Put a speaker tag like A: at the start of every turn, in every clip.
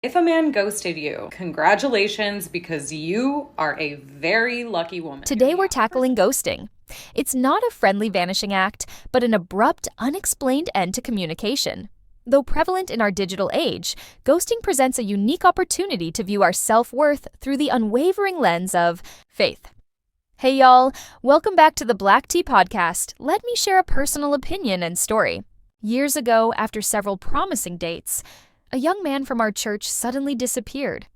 A: If a man ghosted you, congratulations, because you are a very lucky woman.
B: Today we're tackling ghosting. It's not a friendly vanishing act, but an abrupt, unexplained end to communication. Though prevalent in our digital age, ghosting presents a unique opportunity to view our self-worth through the unwavering lens of faith. Hey y'all, welcome back to the Black Tea Podcast. Let me share a personal opinion and story. Years ago, after several promising dates, a young man from our church suddenly disappeared.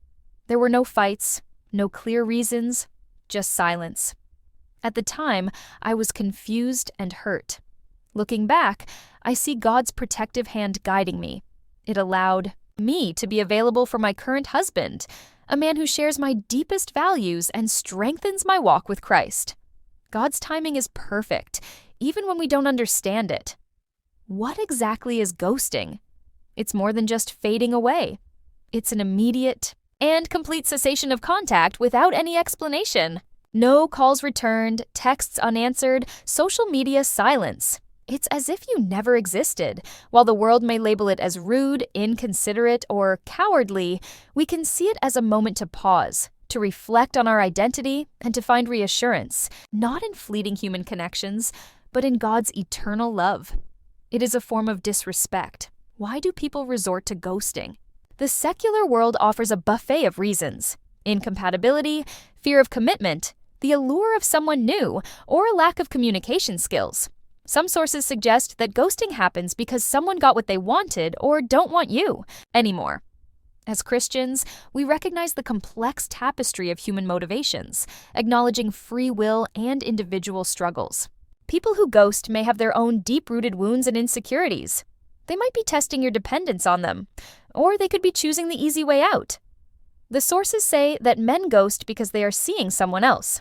B: There were no fights, no clear reasons, just silence. At the time, I was confused and hurt. Looking back, I see God's protective hand guiding me. It allowed me to be available for my current husband, a man who shares my deepest values and strengthens my walk with Christ. God's timing is perfect, even when we don't understand it. What exactly is ghosting? It's more than just fading away. It's an immediate and complete cessation of contact without any explanation. No calls returned, texts unanswered, social media silence. It's as if you never existed. While the world may label it as rude, inconsiderate, or cowardly, we can see it as a moment to pause, to reflect on our identity, and to find reassurance, not in fleeting human connections, but in God's eternal love. It is a form of disrespect. Why do people resort to ghosting? The secular world offers a buffet of reasons: incompatibility, fear of commitment, the allure of someone new, or a lack of communication skills. Some sources suggest that ghosting happens because someone got what they wanted or don't want you anymore. As Christians, we recognize the complex tapestry of human motivations, acknowledging free will and individual struggles. People who ghost may have their own deep-rooted wounds and insecurities. They might be testing your dependence on them, or they could be choosing the easy way out. The sources say that men ghost because they are seeing someone else.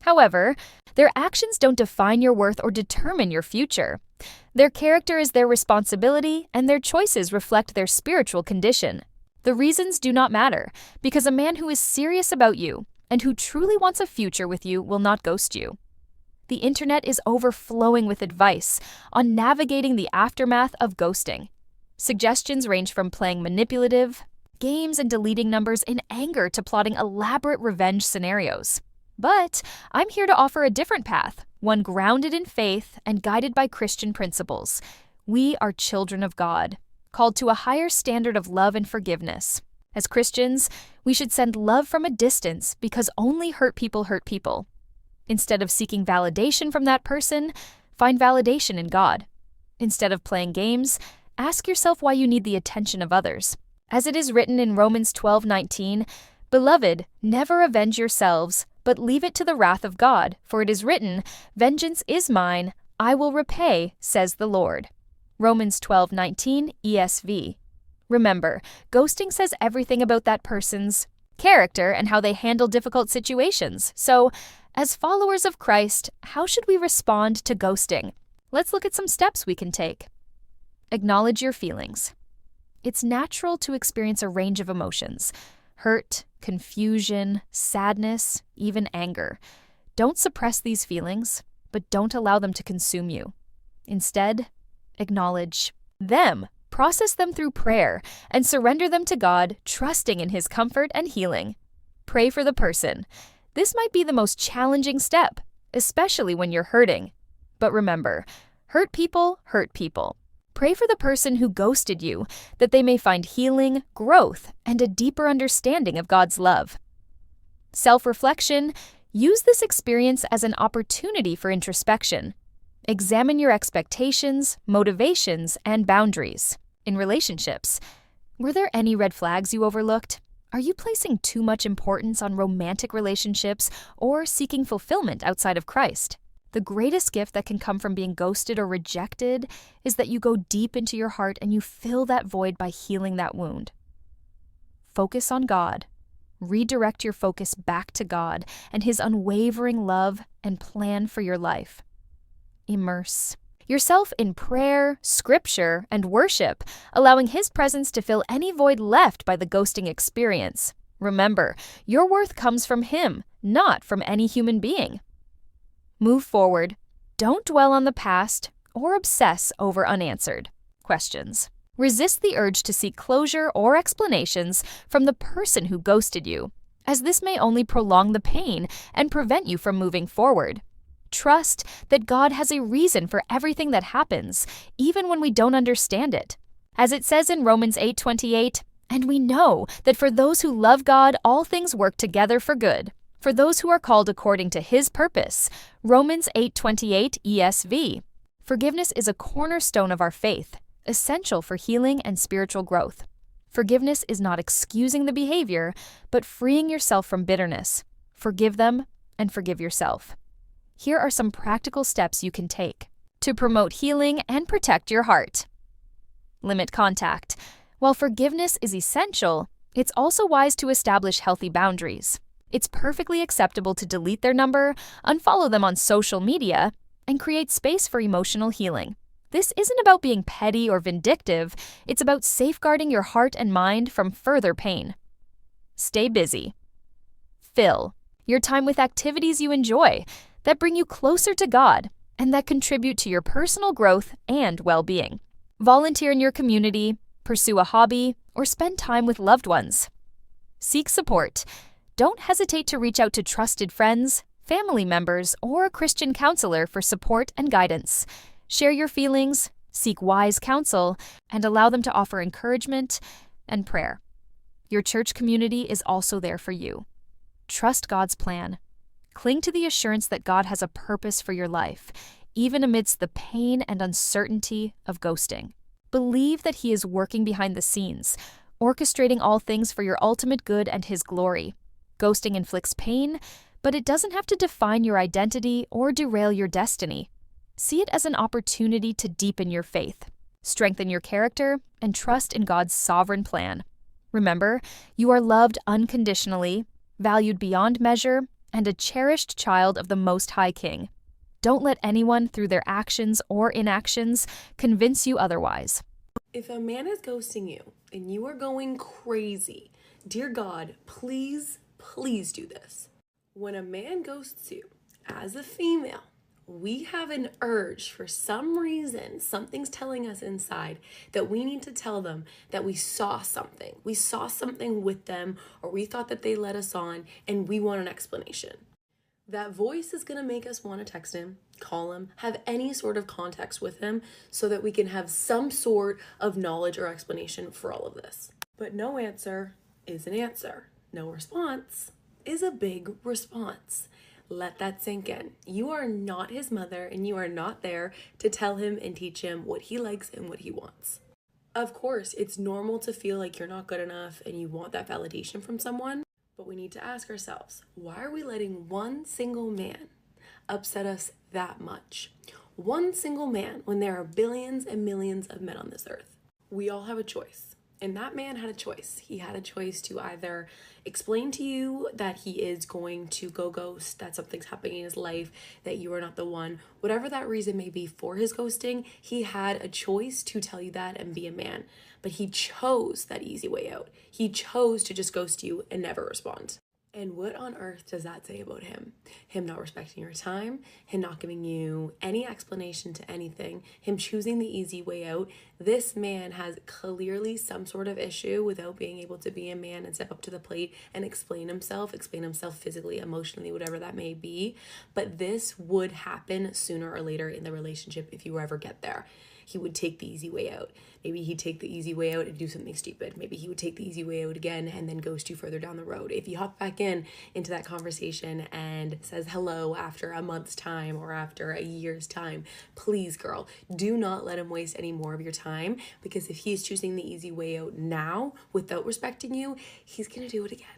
B: However, their actions don't define your worth or determine your future. Their character is their responsibility, and their choices reflect their spiritual condition. The reasons do not matter, because a man who is serious about you and who truly wants a future with you will not ghost you. The internet is overflowing with advice on navigating the aftermath of ghosting. Suggestions range from playing manipulative games and deleting numbers in anger to plotting elaborate revenge scenarios. But I'm here to offer a different path, one grounded in faith and guided by Christian principles. We are children of God, called to a higher standard of love and forgiveness. As Christians, we should send love from a distance because only hurt people hurt people. Instead of seeking validation from that person, find validation in God. Instead of playing games, ask yourself why you need the attention of others. As it is written in Romans 12:19, "Beloved, never avenge yourselves, but leave it to the wrath of God, for it is written, 'Vengeance is mine, I will repay, says the Lord.'" Romans 12:19 ESV. Remember, ghosting says everything about that person's character and how they handle difficult situations. So, as followers of Christ, how should we respond to ghosting? Let's look at some steps we can take. Acknowledge your feelings. It's natural to experience a range of emotions: hurt, confusion, sadness, even anger. Don't suppress these feelings, but don't allow them to consume you. Instead, acknowledge them. Process them through prayer and surrender them to God, trusting in His comfort and healing. Pray for the person. This might be the most challenging step, especially when you're hurting. But remember, hurt people hurt people. Pray for the person who ghosted you, that they may find healing, growth, and a deeper understanding of God's love. Self-reflection: use this experience as an opportunity for introspection. Examine your expectations, motivations, and boundaries. In relationships, were there any red flags you overlooked? Are you placing too much importance on romantic relationships or seeking fulfillment outside of Christ? The greatest gift that can come from being ghosted or rejected is that you go deep into your heart and you fill that void by healing that wound. Focus on God. Redirect your focus back to God and His unwavering love and plan for your life. Immerse yourself in prayer, scripture, and worship, allowing His presence to fill any void left by the ghosting experience. Remember, your worth comes from Him, not from any human being. Move forward. Don't dwell on the past or obsess over unanswered questions. Resist the urge to seek closure or explanations from the person who ghosted you, as this may only prolong the pain and prevent you from moving forward. Trust that God has a reason for everything that happens, even when we don't understand it. As it says in Romans 8:28, "And we know that for those who love God, all things work together for good, for those who are called according to His purpose." Romans 8:28 ESV. Forgiveness is a cornerstone of our faith, essential for healing and spiritual growth. Forgiveness is not excusing the behavior, but freeing yourself from bitterness. Forgive them and forgive yourself. Here are some practical steps you can take to promote healing and protect your heart. Limit contact. While forgiveness is essential, it's also wise to establish healthy boundaries. It's perfectly acceptable to delete their number, unfollow them on social media, and create space for emotional healing. This isn't about being petty or vindictive, it's about safeguarding your heart and mind from further pain. Stay busy. Fill your time with activities you enjoy, that bring you closer to God, and that contribute to your personal growth and well-being. Volunteer in your community, pursue a hobby, or spend time with loved ones. Seek support. Don't hesitate to reach out to trusted friends, family members, or a Christian counselor for support and guidance. Share your feelings, seek wise counsel, and allow them to offer encouragement and prayer. Your church community is also there for you. Trust God's plan. Cling to the assurance that God has a purpose for your life, even amidst the pain and uncertainty of ghosting. Believe that He is working behind the scenes, orchestrating all things for your ultimate good and His glory. Ghosting inflicts pain, but it doesn't have to define your identity or derail your destiny. See it as an opportunity to deepen your faith, strengthen your character, and trust in God's sovereign plan. Remember, you are loved unconditionally, valued beyond measure, and a cherished child of the Most High King. Don't let anyone, through their actions or inactions, convince you otherwise.
C: If a man is ghosting you and you are going crazy, dear God, please do this. When a man ghosts you, as a female, we have an urge for some reason, something's telling us inside that we need to tell them that we saw something. We saw something with them, or we thought that they led us on, and we want an explanation. That voice is going to make us want to text him, call him, have any sort of context with him so that we can have some sort of knowledge or explanation for all of this. But no answer is an answer. No response is a big response. Let that sink in. You are not his mother, and you are not there to tell him and teach him what he likes and what he wants. Of course, it's normal to feel like you're not good enough and you want that validation from someone, but we need to ask ourselves, why are we letting one single man upset us that much? One single man, when there are billions and millions of men on this earth. We all have a choice. And that man had a choice. He had a choice to either explain to you that he is going to go ghost, that something's happening in his life, that you are not the one. Whatever that reason may be for his ghosting, he had a choice to tell you that and be a man. But he chose that easy way out. He chose to just ghost you and never respond. And what on earth does that say about him? Him not respecting your time, him not giving you any explanation to anything, him choosing the easy way out. This man has clearly some sort of issue without being able to be a man and step up to the plate and explain himself physically, emotionally, whatever that may be. But this would happen sooner or later in the relationship if you ever get there. He would take the easy way out. Maybe he'd take the easy way out and do something stupid. Maybe he would take the easy way out again and then ghost you further down the road. If you hop back into that conversation and says hello after a month's time or after a year's time, please, girl, do not let him waste any more of your time, because if he's choosing the easy way out now without respecting you, he's going to do it again.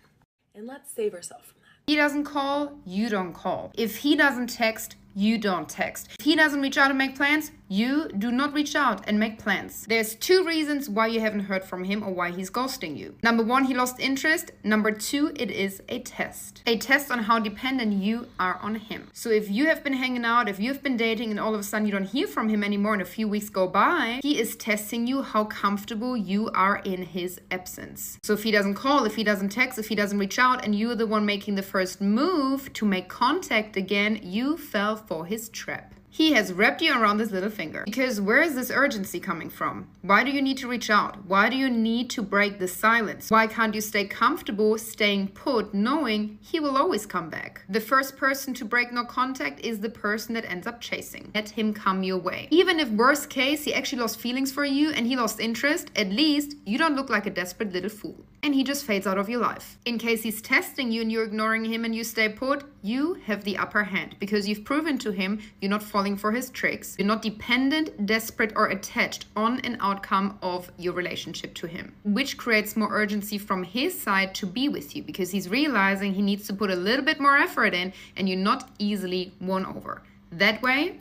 C: And let's save ourselves from that.
D: He doesn't call, you don't call. If he doesn't text, you don't text. If he doesn't reach out and make plans, you do not reach out and make plans. There's two reasons why you haven't heard from him or why he's ghosting you. Number one, he lost interest. Number two, it is a test. A test on how dependent you are on him. So if you have been hanging out, if you've been dating and all of a sudden you don't hear from him anymore and a few weeks go by, he is testing you how comfortable you are in his absence. So if he doesn't call, if he doesn't text, if he doesn't reach out, and you're the one making the first move to make contact again, you fell for his trap. He has wrapped you around his little finger. Because where is this urgency coming from? Why do you need to reach out? Why do you need to break the silence? Why can't you stay comfortable staying put, knowing he will always come back? The first person to break no contact is the person that ends up chasing. Let him come your way. Even if worst case, he actually lost feelings for you and he lost interest, at least you don't look like a desperate little fool. And he just fades out of your life. In case he's testing you and you're ignoring him and you stay put, you have the upper hand because you've proven to him you're not falling for his tricks. You're not dependent, desperate, or attached on an outcome of your relationship to him, which creates more urgency from his side to be with you because he's realizing he needs to put a little bit more effort in and you're not easily won over. That way,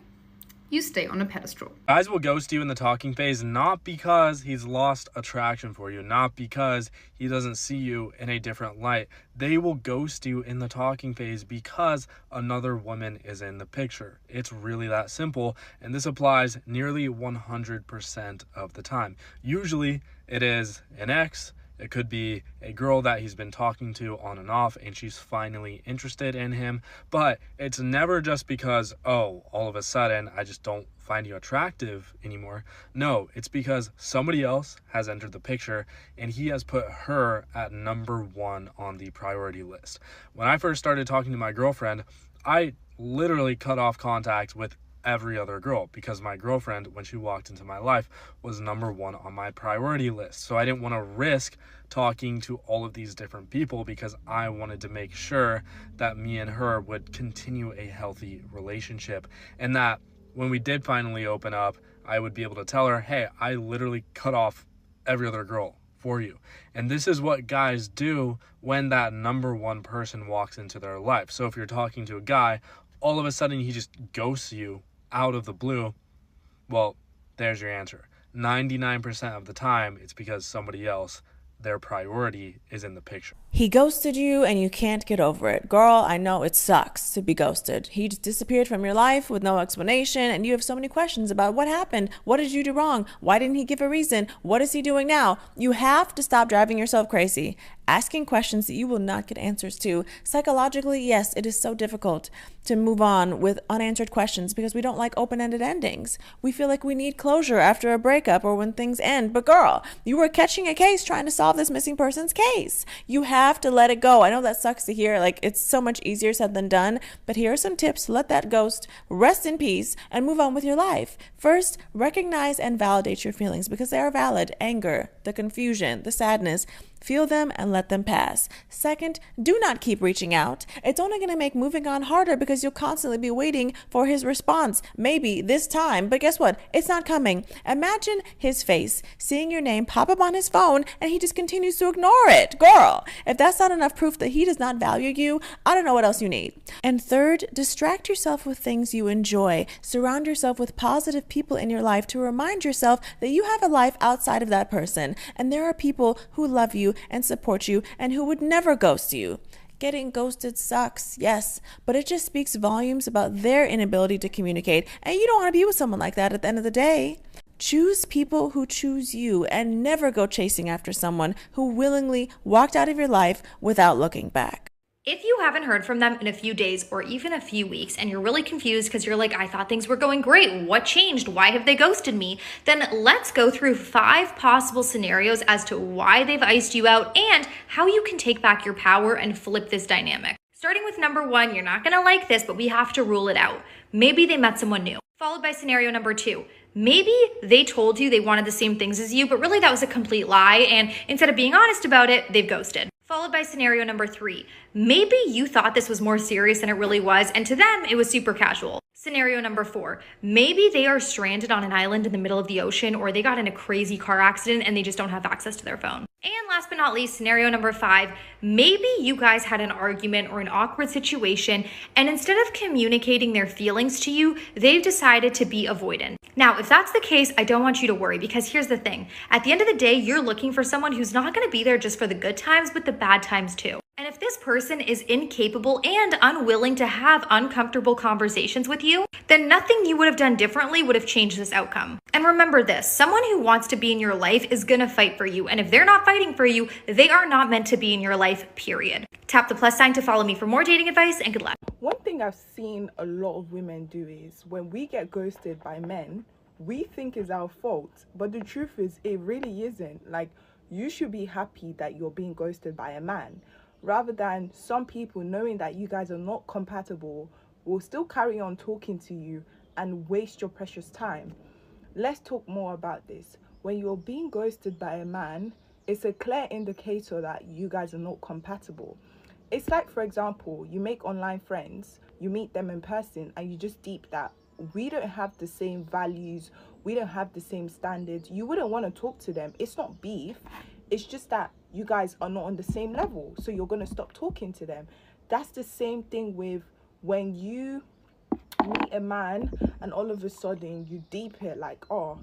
D: you stay on a pedestal.
E: Guys will ghost you in the talking phase not because he's lost attraction for you, not because he doesn't see you in a different light. They will ghost you in the talking phase because another woman is in the picture. It's really that simple, and this applies nearly 100% of the time. Usually it is an ex. It could be a girl that he's been talking to on and off and she's finally interested in him. But it's never just because, oh, all of a sudden I just don't find you attractive anymore. No, it's because somebody else has entered the picture and he has put her at number 1 on the priority list. When I first started talking to my girlfriend, I literally cut off contact with every other girl because my girlfriend, when she walked into my life, was number 1 on my priority list. So I didn't want to risk talking to all of these different people because I wanted to make sure that me and her would continue a healthy relationship, and that when we did finally open up, I would be able to tell her, hey, I literally cut off every other girl for you. And this is what guys do when that number 1 person walks into their life. So if you're talking to a guy, all of a sudden he just ghosts you out of the blue, well, there's your answer. 99% of the time, it's because somebody else, their priority, is in the picture.
F: He ghosted you and you can't get over it. Girl, I know it sucks to be ghosted. He just disappeared from your life with no explanation and you have so many questions about what happened. What did you do wrong? Why didn't he give a reason? What is he doing now? You have to stop driving yourself crazy, asking questions that you will not get answers to. Psychologically, yes, it is so difficult to move on with unanswered questions because we don't like open-ended endings. We feel like we need closure after a breakup or when things end. But girl, you were catching a case trying to solve this missing person's case. You have to let it go. I know that sucks to hear. Like, it's so much easier said than done. But here are some tips to let that ghost rest in peace and move on with your life. First, recognize and validate your feelings because they are valid. Anger, the confusion, the sadness. Feel them and let them pass. Second, do not keep reaching out. It's only going to make moving on harder because you'll constantly be waiting for his response. Maybe this time, but guess what? It's not coming. Imagine his face, seeing your name pop up on his phone, and he just continues to ignore it. Girl, if that's not enough proof that he does not value you, I don't know what else you need. And third, distract yourself with things you enjoy. Surround yourself with positive people in your life to remind yourself that you have a life outside of that person, and there are people who love you and support you and who would never ghost you. Getting ghosted sucks, yes, but it just speaks volumes about their inability to communicate, and you don't want to be with someone like that at the end of the day. Choose people who choose you and never go chasing after someone who willingly walked out of your life without looking back.
G: If you haven't heard from them in a few days or even a few weeks and you're really confused because you're like, I thought things were going great. What changed? Why have they ghosted me? Then let's go through 5 possible scenarios as to why they've iced you out and how you can take back your power and flip this dynamic. Starting with number 1, you're not going to like this, but we have to rule it out. Maybe they met someone new. Followed by scenario number 2. Maybe they told you they wanted the same things as you, but really that was a complete lie. And instead of being honest about it, they've ghosted. Followed by scenario number 3. Maybe you thought this was more serious than it really was, and to them, it was super casual. Scenario number 4. Maybe they are stranded on an island in the middle of the ocean, or they got in a crazy car accident and they just don't have access to their phone. And last but not least, scenario number 5. Maybe you guys had an argument or an awkward situation, and instead of communicating their feelings to you, they've decided to be avoidant. Now, if that's the case, I don't want you to worry because here's the thing. At the end of the day, you're looking for someone who's not going to be there just for the good times, but the bad times too. And if this person is incapable and unwilling to have uncomfortable conversations with you, then nothing you would have done differently would have changed this outcome. And remember this, someone who wants to be in your life is gonna fight for you. And if they're not fighting for you, they are not meant to be in your life, period. Tap the plus sign to follow me for more dating advice and good luck.
C: One thing
H: thing I've seen a lot of women do is when we get ghosted by men, we think it's our fault. But the truth is, it really isn't. Like, you should be happy that you're being ghosted by a man, rather than some people knowing that you guys are not compatible will still carry on talking to you and waste your precious time. Let's talk more about this. When you're being ghosted by a man, it's a clear indicator that you guys are not compatible. It's like, for example, you make online friends, you meet them in person, and you just deep that we don't have the same values, we don't have the same standards. You wouldn't want to talk to them. It's not beef. It's just that you guys are not on the same level, so you're going to stop talking to them. That's the same thing with when you meet a man and all of a sudden you deep it like, oh,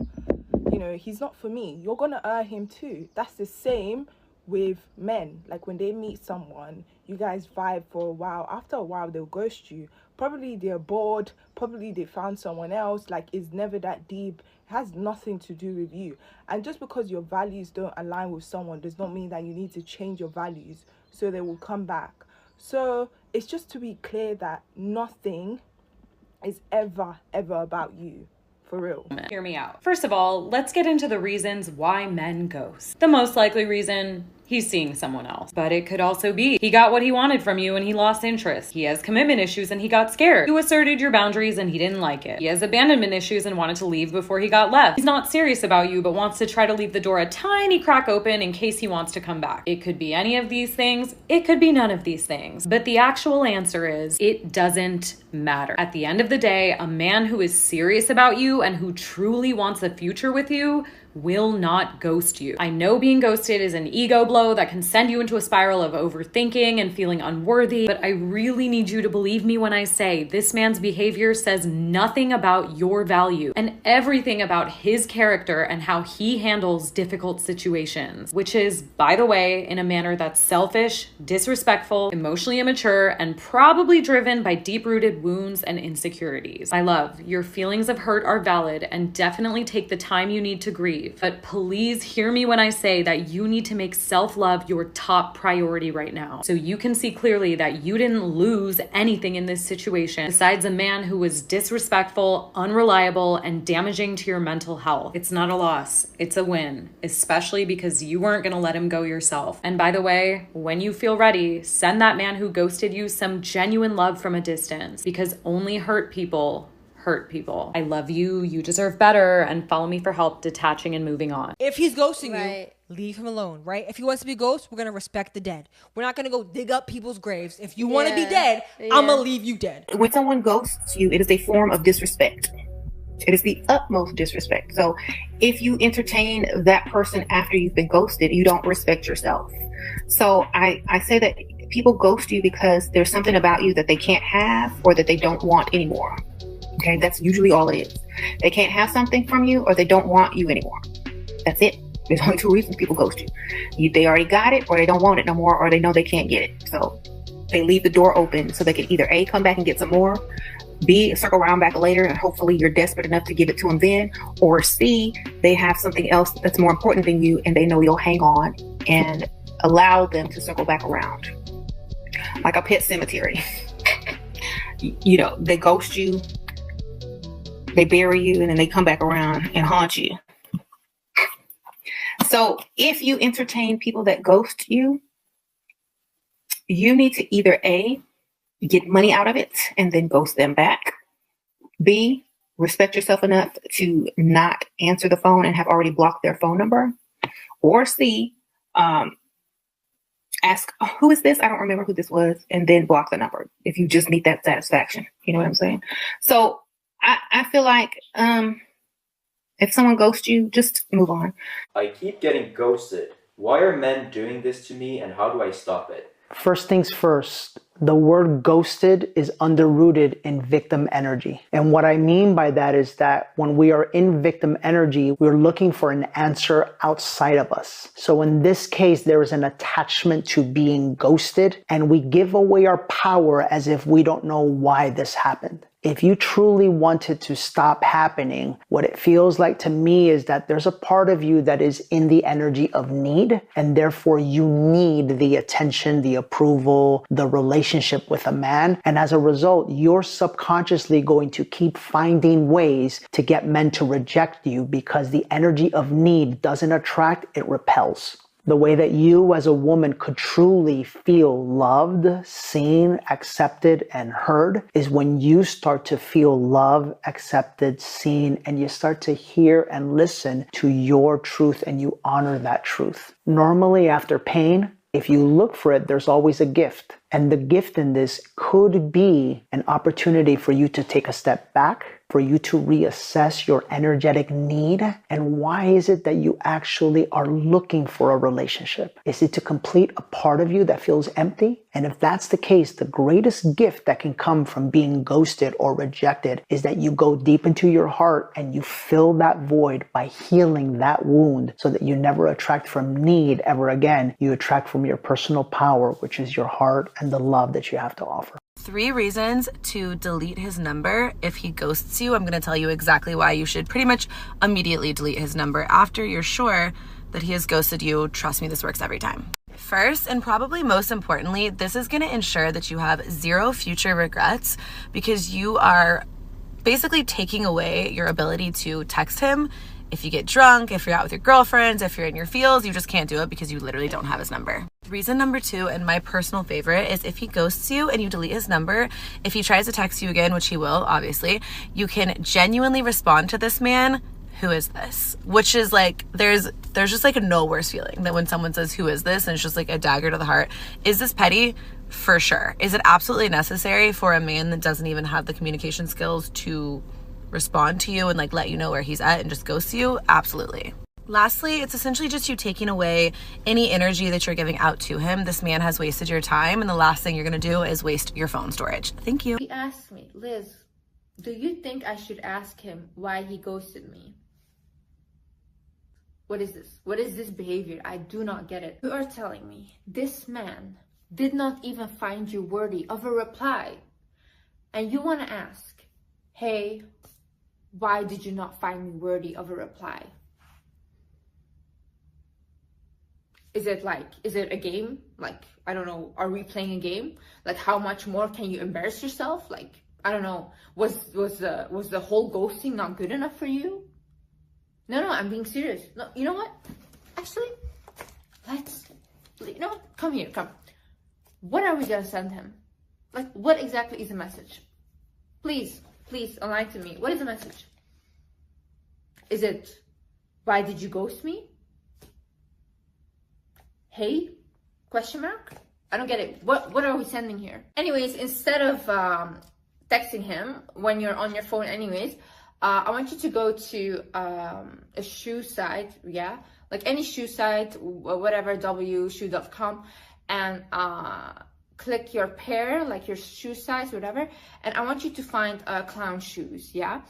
H: you know, he's not for me. You're going to him too. That's the same with men. Like when they meet someone, you guys vibe for a while. After a while, they'll ghost you. Probably they're bored. Probably they found someone else. Like, it's never that deep. It has nothing to do with you. And just because your values don't align with someone does not mean that you need to change your values so they will come back. So it's just to be clear that nothing is ever about you. For real.
A: Hear me out. First of all, let's get into the reasons why men ghost. The most likely reason, he's seeing someone else. But it could also be he got what he wanted from you and he lost interest. He has commitment issues and he got scared. You asserted your boundaries and he didn't like it. He has abandonment issues and wanted to leave before he got left. He's not serious about you but wants to try to leave the door a tiny crack open in case he wants to come back. It could be any of these things. It could be none of these things. But the actual answer is it doesn't matter. At the end of the day, a man who is serious about you and who truly wants a future with you will not ghost you. I know being ghosted is an ego blow that can send you into a spiral of overthinking and feeling unworthy, but I really need you to believe me when I say this man's behavior says nothing about your value and everything about his character and how he handles difficult situations, which is, by the way, in a manner that's selfish, disrespectful, emotionally immature, and probably driven by deep-rooted wounds and insecurities. My love, your feelings of hurt are valid and definitely take the time you need to grieve. But please hear me when I say that you need to make self-love your top priority right now, so you can see clearly that you didn't lose anything in this situation besides a man who was disrespectful, unreliable, and damaging to your mental health. It's not a loss, it's a win, especially because you weren't gonna let him go yourself. And by the way, when you feel ready, send that man who ghosted you some genuine love from a distance, because only hurt people hurt people. I love you, you deserve better, and follow me for help detaching and moving on.
I: If he's ghosting you, leave him alone, right? If he wants to be a ghost, we're going to respect the dead. We're not going to go dig up people's graves. If you want to be dead, I'm going to leave you dead.
J: When someone ghosts you, it is a form of disrespect. It is the utmost disrespect. So if you entertain that person after you've been ghosted, you don't respect yourself. So I say that people ghost you because there's something about you that they can't have or that they don't want anymore. Okay, that's usually all it is. They can't have something from you or they don't want you anymore. That's it. There's only two reasons people ghost you. They already got it or they don't want it no more or they know they can't get it. So they leave the door open so they can either A, come back and get some more, B, circle around back later and hopefully you're desperate enough to give it to them then, or C, they have something else that's more important than you and they know you'll hang on and allow them to circle back around. Like a pet cemetery. You know, they ghost you, they bury you, and then they come back around and haunt you. So if you entertain people that ghost you, you need to either A, get money out of it and then ghost them back. B, respect yourself enough to not answer the phone and have already blocked their phone number. Or C, ask, oh, who is this? I don't remember who this was. And then block the number if you just need that satisfaction. You know what I'm saying? So I feel like if someone ghosts you, just move on.
K: I keep getting ghosted. Why are men doing this to me and how do I stop it?
L: First things first, the word ghosted is underrooted in victim energy. And what I mean by that is that when we are in victim energy, we're looking for an answer outside of us. So in this case, there is an attachment to being ghosted and we give away our power as if we don't know why this happened. If you truly want it to stop happening, what it feels like to me is that there's a part of you that is in the energy of need, and therefore you need the attention, the approval, the relationship with a man. And as a result, you're subconsciously going to keep finding ways to get men to reject you because the energy of need doesn't attract, it repels. The way that you as a woman could truly feel loved, seen, accepted, and heard is when you start to feel love, accepted, seen, and you start to hear and listen to your truth and you honor that truth. Normally after pain, if you look for it, there's always a gift. And the gift in this could be an opportunity for you to take a step back, for you to reassess your energetic need. And why is it that you actually are looking for a relationship? Is it to complete a part of you that feels empty? And if that's the case, the greatest gift that can come from being ghosted or rejected is that you go deep into your heart and you fill that void by healing that wound so that you never attract from need ever again. You attract from your personal power, which is your heart and the love that you have to offer.
M: 3 reasons to delete his number if he ghosts you. I'm going to tell you exactly why you should pretty much immediately delete his number after you're sure that he has ghosted you. Trust me, this works every time. First, and probably most importantly, this is going to ensure that you have 0 future regrets because you are basically taking away your ability to text him. If you get drunk, if you're out with your girlfriends, if you're in your feels, you just can't do it because you literally don't have his number. Reason number 2, and my personal favorite, is if he ghosts you and you delete his number, if he tries to text you again, which he will, obviously, you can genuinely respond to this man, "Who is this?" Which is like, there's just like a no worse feeling than when someone says, "Who is this?" And it's just like a dagger to the heart. Is this petty? For sure. Is it absolutely necessary for a man that doesn't even have the communication skills to respond to you and like let you know where he's at and just ghost you? Absolutely. Lastly, it's essentially just you taking away any energy that you're giving out to him. This man has wasted your time, and the last thing you're going to do is waste your phone storage. Thank you.
N: He asked me, "Liz, do you think I should ask him why he ghosted me?" What is this? What is this behavior? I do not get it. You are telling me this man did not even find you worthy of a reply, and you want to ask, "Hey, why did you not find me worthy of a reply?" Is it a game? Like, I don't know, are we playing a game? Like, how much more can you embarrass yourself? Like, I don't know, was the whole ghosting not good enough for you? No, I'm being serious. No, you know what? Actually, come here, come. What are we gonna send him? Like, what exactly is the message? Please enlighten me. What is the message? Is it, "Why did you ghost me? Hey? Question mark? I don't get it. What are we sending here?" Anyways, instead of texting him when you're on your phone anyways, I want you to go to a shoe site, yeah? Like any shoe site, whatever, shoe.com, and click your pair, like your shoe size, whatever, and I want you to find clown shoes, yeah?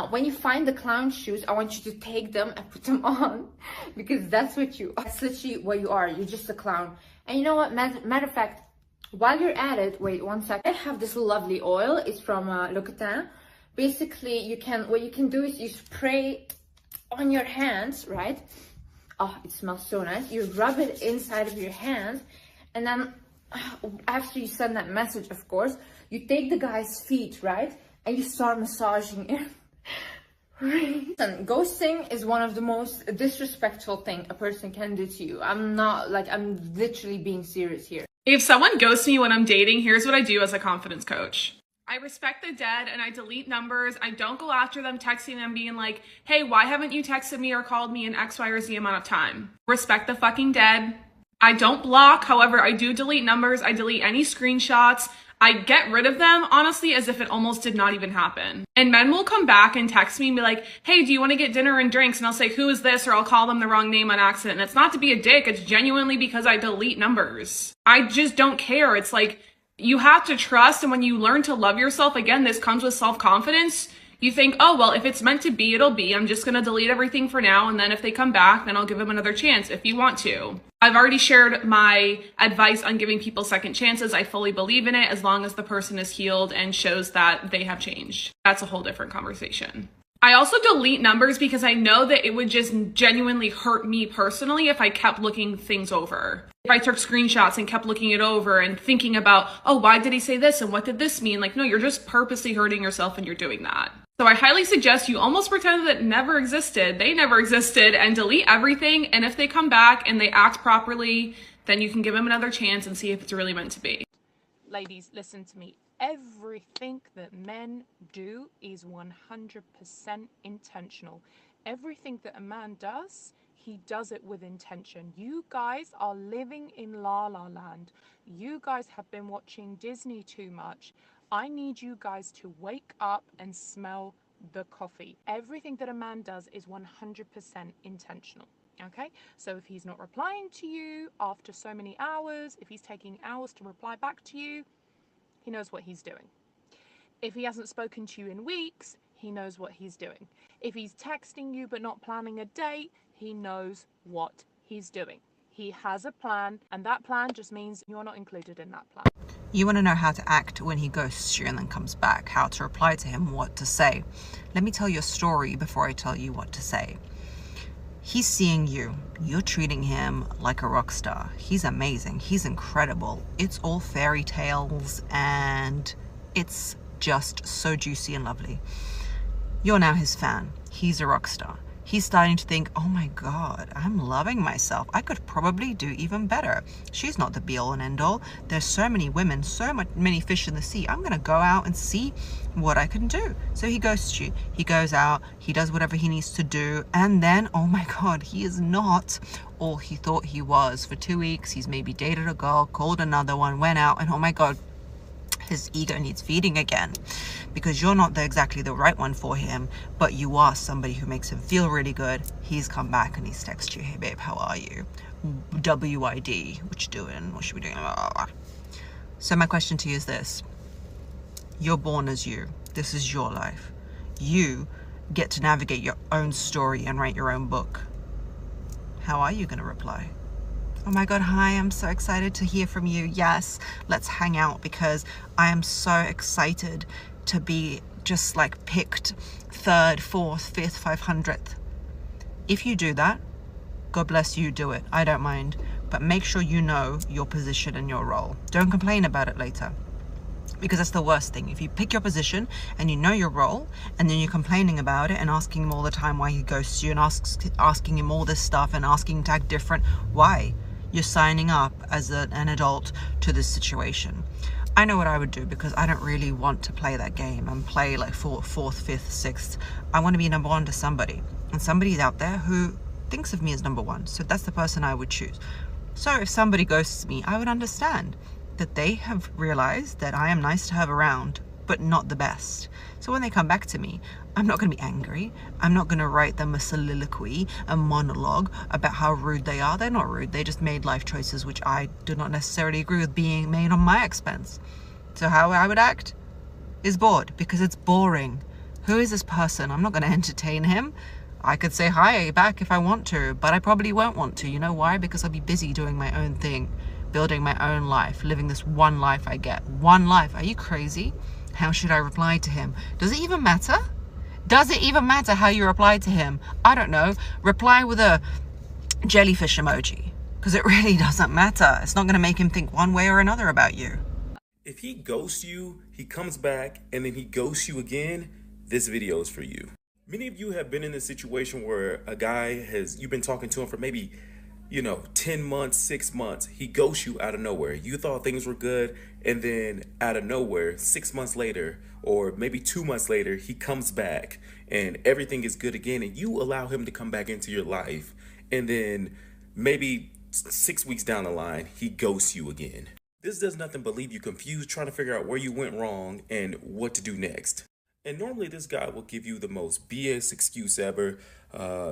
N: When you find the clown shoes, I want you to take them and put them on, because that's literally what you are. You're just a clown. And you know what, matter of fact, while you're at it, wait 1 second, I have this lovely oil. It's from L'Occitane. Basically, what you can do is you spray on your hands, right? Oh, it smells so nice. You rub it inside of your hands, and then after you send that message, of course, you take the guy's feet, right? And you start massaging it. Listen, ghosting is one of the most disrespectful thing a person can do to you. I'm literally being serious here.
O: If someone ghosts me when I'm dating, here's what I do as a confidence coach. I respect the dead and I delete numbers. I don't go after them, texting them, being like, "Hey, why haven't you texted me or called me in X, Y, or Z amount of time?" Respect the fucking dead. I don't block. However, I do delete numbers. I delete any screenshots. I get rid of them, honestly, as if it almost did not even happen. And men will come back and text me and be like, "Hey, do you want to get dinner and drinks?" And I'll say, "Who is this?" Or I'll call them the wrong name on accident. And it's not to be a dick. It's genuinely because I delete numbers. I just don't care. It's like, you have to trust. And when you learn to love yourself, again, this comes with self-confidence. You think, oh, well, if it's meant to be, it'll be. I'm just going to delete everything for now. And then if they come back, then I'll give them another chance if you want to. I've already shared my advice on giving people second chances. I fully believe in it as long as the person is healed and shows that they have changed. That's a whole different conversation. I also delete numbers because I know that it would just genuinely hurt me personally if I kept looking things over. If I took screenshots and kept looking it over and thinking about, oh, why did he say this and what did this mean? Like, no, you're just purposely hurting yourself and you're doing that. So I highly suggest you almost pretend that it never existed. They never existed, and delete everything. And if they come back and they act properly, then you can give them another chance and see if it's really meant to be.
P: Ladies, listen to me. Everything that men do is 100% intentional. Everything that a man does, he does it with intention. You guys are living in La La Land. You guys have been watching Disney too much. I need you guys to wake up and smell the coffee. Everything that a man does is 100% intentional. Okay, so if he's not replying to you after so many hours, if he's taking hours to reply back to you, he knows what he's doing. If he hasn't spoken to you in weeks, he knows what he's doing. If he's texting you but not planning a date, he knows what he's doing. He has a plan, and that plan just means you're not included in that plan.
Q: You want to know how to act when he ghosts you and then comes back, how to reply to him, what to say. Let me tell you a story before I tell you what to say. He's seeing you. You're treating him like a rock star. He's amazing. He's incredible. It's all fairy tales and it's just so juicy and lovely. You're now his fan. He's a rock star. He's starting to think, oh my God, I'm loving myself. I could probably do even better. She's not the be all and end all. There's so many women, many fish in the sea. I'm gonna go out and see what I can do. So he ghosts you. He goes out, he does whatever he needs to do. And then, oh my God, he is not all he thought he was. For 2 weeks, he's maybe dated a girl, called another one, went out, and oh my God, his ego needs feeding again, because you're not exactly the right one for him, but you are somebody who makes him feel really good. He's come back and he's texted you, hey babe, how are you? WID, what you doing? What should we doing? Blah, blah, blah. So my question to you is this. You're born as you. This is your life. You get to navigate your own story and write your own book. How are you going to reply? Oh my God, hi, I'm so excited to hear from you. Yes, let's hang out because I am so excited to be just like picked 3rd, 4th, 5th, 500th. If you do that, God bless you, do it. I don't mind. But make sure you know your position and your role. Don't complain about it later, because that's the worst thing. If you pick your position and you know your role and then you're complaining about it and asking him all the time why he ghosts you and asking him all this stuff and asking him to act different, why? You're signing up as an adult to this situation. I know what I would do, because I don't really want to play that game and play like 4th, 5th, 6th. I want to be number one to somebody, and somebody's out there who thinks of me as number one. So that's the person I would choose. So if somebody ghosts me, I would understand that they have realized that I am nice to have around, but not the best. So when they come back to me, I'm not going to be angry. I'm not going to write them a soliloquy, a monologue about how rude they are. They're not rude. They just made life choices which I do not necessarily agree with being made on my expense. So how I would act is bored, because it's boring. Who is this person? I'm not going to entertain him. I could say hi back if I want to, but I probably won't want to. You know why? Because I'll be busy doing my own thing, building my own life, living this one life I get. One life. Are you crazy? How should I reply to him? Does it even matter? Does it even matter how you reply to him? I don't know. Reply with a jellyfish emoji, because it really doesn't matter. It's not going to make him think one way or another about you.
R: If he ghosts you, he comes back, and then he ghosts you again, this video is for you. Many of you have been in a situation where a guy you've been talking to him for maybe, 10 months, 6 months. He ghosts you out of nowhere. You thought things were good, and then out of nowhere, 6 months later, or maybe 2 months later, he comes back and everything is good again, and you allow him to come back into your life, and then maybe 6 weeks down the line, he ghosts you again. This does nothing but leave you confused, trying to figure out where you went wrong and what to do next. And normally this guy will give you the most BS excuse ever,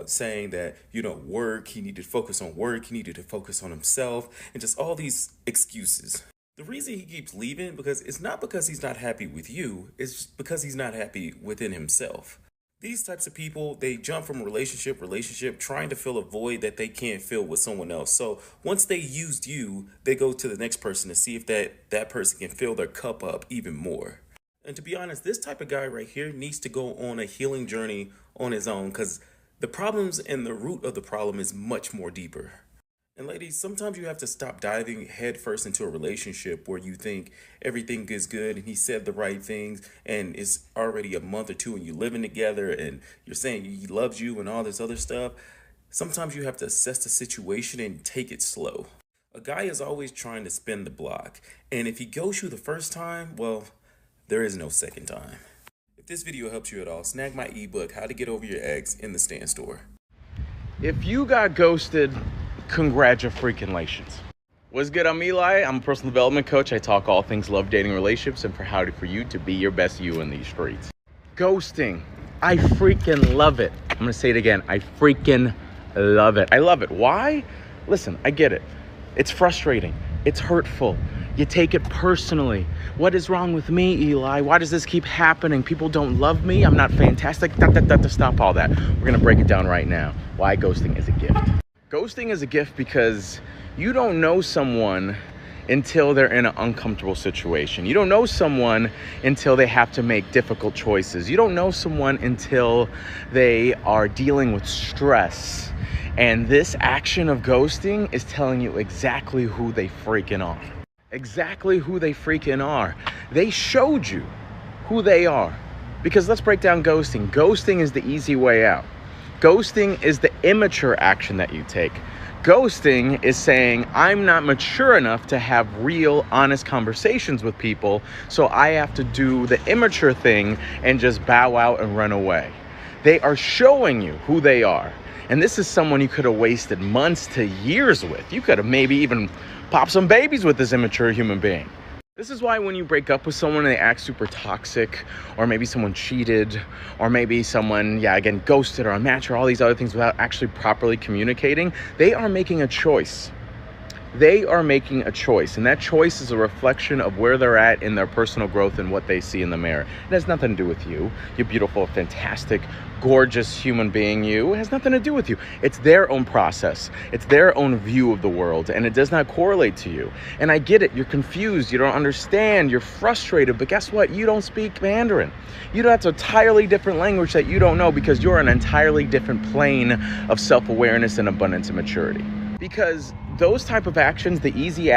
R: saying that, work, he needed to focus on work, he needed to focus on himself, and just all these excuses. The reason he keeps leaving, because it's not because he's not happy with you, it's because he's not happy within himself. These types of people, they jump from relationship, trying to fill a void that they can't fill with someone else. So once they used you, they go to the next person to see if that person can fill their cup up even more. And to be honest, this type of guy right here needs to go on a healing journey on his own, because the problems and the root of the problem is much more deeper. And ladies, sometimes you have to stop diving headfirst into a relationship where you think everything is good and he said the right things and it's already a month or two and you're living together and you're saying he loves you and all this other stuff. Sometimes you have to assess the situation and take it slow. A guy is always trying to spin the block, and if he goes you the first time, well, there is no second time. If this video helps you at all, snag my ebook, How to Get Over Your Ex, in the Stan Store.
S: If you got ghosted, congratulations. What's good? I'm Eli. I'm a personal development coach. I talk all things love, dating, relationships, and for you to be your best you in these streets. Ghosting. I freaking love it. I'm going to say it again. I freaking love it. I love it. Why? Listen, I get it. It's frustrating. It's hurtful. You take it personally. What is wrong with me, Eli? Why does this keep happening? People don't love me. I'm not fantastic. Stop all that. We're going to break it down right now. Why ghosting is a gift. Ghosting is a gift because you don't know someone until they're in an uncomfortable situation. You don't know someone until they have to make difficult choices. You don't know someone until they are dealing with stress. And this action of ghosting is telling you exactly who they freaking are. Exactly who they freaking are. They showed you who they are. Because let's break down ghosting. Ghosting is the easy way out. Ghosting is the immature action that you take. Ghosting is saying, I'm not mature enough to have real, honest conversations with people, so I have to do the immature thing and just bow out and run away. They are showing you who they are. And this is someone you could have wasted months to years with. You could have maybe even popped some babies with this immature human being. This is why when you break up with someone and they act super toxic, or maybe someone cheated, or maybe someone, again, ghosted or unmatched or all these other things without actually properly communicating, they are making a choice. They are making a choice, and that choice is a reflection of where they're at in their personal growth and what they see in the mirror. It has nothing to do with you. You're beautiful, fantastic, gorgeous human being. It has nothing to do with you. It's their own process. It's their own view of the world, and it does not correlate to you. And I get it. You're confused. You don't understand. You're frustrated. But guess what? You don't speak Mandarin. That's an entirely different language that you don't know, because you're on an entirely different plane of self-awareness and abundance and maturity. Because those type of actions, the easy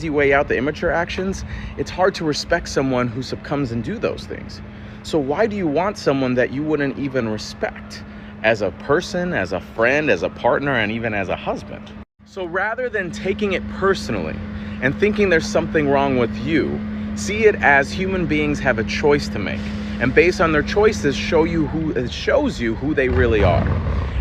S: way out, the immature actions, it's hard to respect someone who succumbs and do those things. So why do you want someone that you wouldn't even respect as a person, as a friend, as a partner, and even as a husband? So rather than taking it personally and thinking there's something wrong with you, see it as human beings have a choice to make. And based on their choices, it shows you who they really are.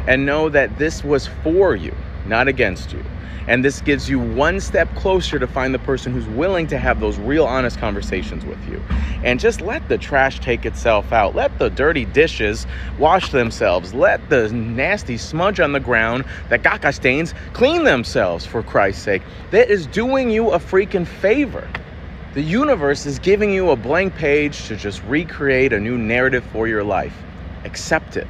S: And know that this was for you, not against you. And this gives you one step closer to find the person who's willing to have those real honest conversations with you. And just let the trash take itself out. Let the dirty dishes wash themselves. Let the nasty smudge on the ground, the caca stains, clean themselves, for Christ's sake. That is doing you a freaking favor. The universe is giving you a blank page to just recreate a new narrative for your life. Accept it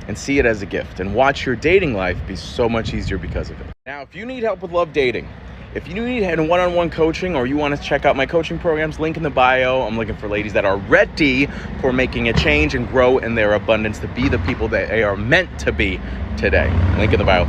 S: and see it as a gift, and watch your dating life be so much easier because of it. Now, if you need help with love dating, if you need one-on-one coaching, or you want to check out my coaching programs, link in the bio. I'm looking for ladies that are ready for making a change and grow in their abundance to be the people that they are meant to be today. Link in the bio.